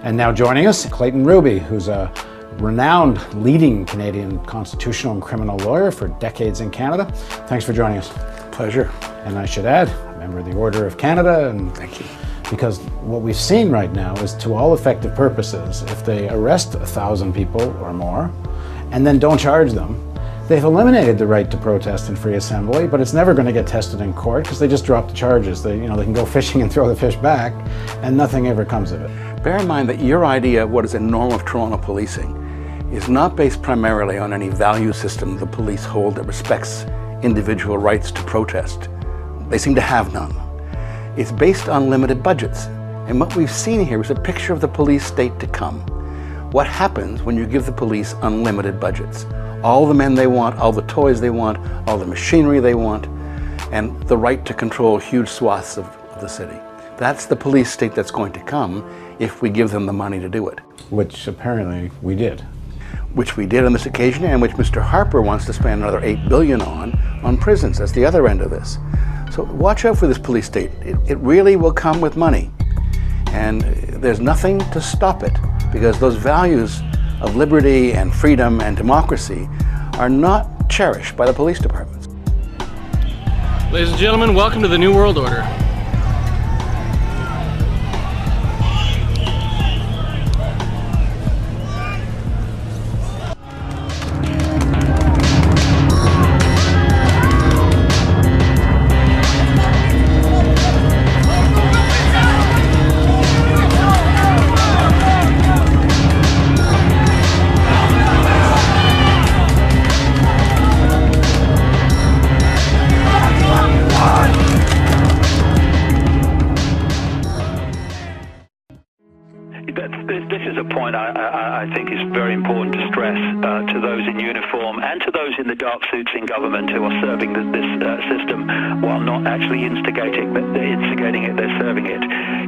And now joining us, Clayton Ruby, who's a renowned leading Canadian constitutional and criminal lawyer for decades in Canada. Thanks for joining us. Pleasure. And I should add, a member of the Order of Canada. And thank you. Because what we've seen right now is, to all effective purposes, if they arrest 1,000 people or more and then don't charge them, they've eliminated the right to protest and free assembly, but it's never going to get tested in court because they just drop the charges. They can go fishing and throw the fish back, and nothing ever comes of it. Bear in mind that your idea of what is a norm of Toronto policing is not based primarily on any value system the police hold that respects individual rights to protest. They seem to have none. It's based on limited budgets. And what we've seen here is a picture of the police state to come. What happens when you give the police unlimited budgets? All the men they want, all the toys they want, all the machinery they want, and the right to control huge swaths of the city. That's the police state that's going to come if we give them the money to do it. Which apparently we did. Which we did on this occasion, and which Mr. Harper wants to spend another $8 billion on prisons. That's the other end of this. So watch out for this police state. It really will come with money. And there's nothing to stop it, because those values of liberty and freedom and democracy are not cherished by the police departments. Ladies and gentlemen, welcome to the New World Order. This is a point I think is very important to stress to those in uniform and to those in the dark suits in government who are serving this system while not actually instigating it, they're serving it.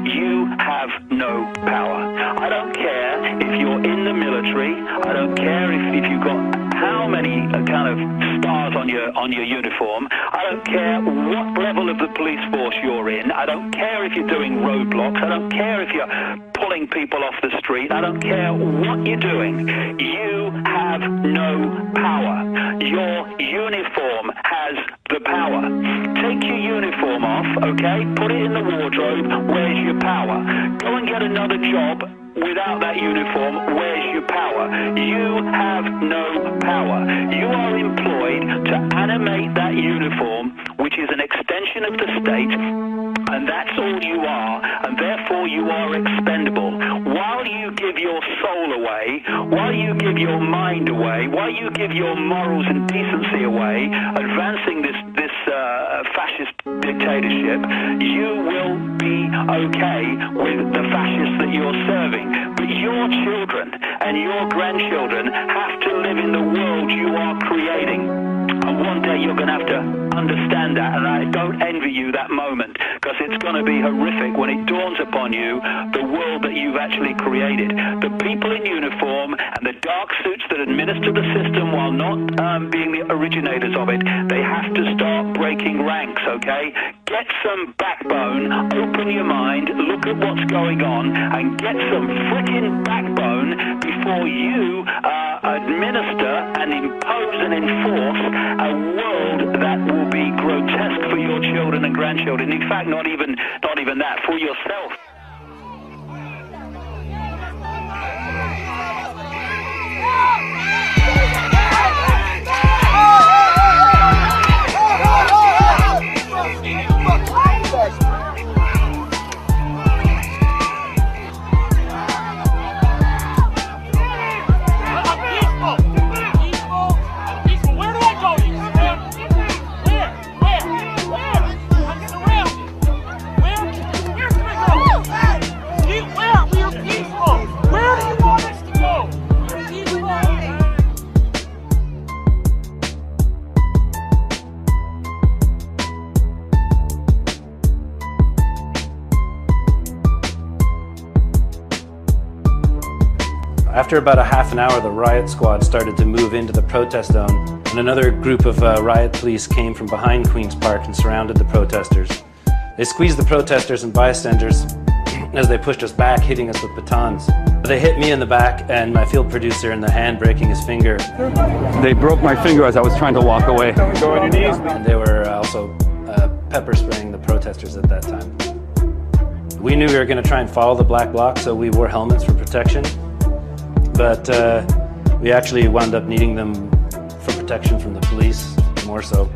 You have no power. I don't care if you're in the military. I don't care if you've got how many kind of stars on your uniform. I don't care what level of the police force you're in. I don't care if you're doing roadblocks. I don't care if you're pulling people off the street. I don't care what you're doing. You have no power. Your uniform has the power. Take your uniform off, okay? Put it in the wardrobe. Where's your power? Go and get another job without that uniform. Where's your power? You have no power. You are employed to animate that uniform, which is an extension of the state, and that's all you are, and therefore you are expendable. While you give your soul away, while you give your mind away, while you give your morals and decency away, advancing this fascist dictatorship, you will be okay with the fascists that you're serving. But your children and your grandchildren have to live in the world you are creating. And one day you're going to have to understand that, and I don't envy you that moment, because it's going to be horrific when it dawns upon you the world that you've actually created. The people in uniform and the dark suits that administer the system while not being the originators of it, they have to start breaking ranks, okay? Get some backbone, open your mind, look at what's going on, and get some freaking backbone before you administer and impose and enforce a world that will be grotesque for your children and grandchildren. In fact, not even that, for yourself. After about a half an hour, the riot squad started to move into the protest zone, and another group of riot police came from behind Queen's Park and surrounded the protesters. They squeezed the protesters and bystanders as they pushed us back, hitting us with batons. They hit me in the back and my field producer in the hand, breaking his finger. They broke my finger as I was trying to walk away. Go on your knees. And they were also pepper spraying the protesters at that time. We knew we were going to try and follow the black bloc, so we wore helmets for protection. But we actually wound up needing them for protection from the police, more so.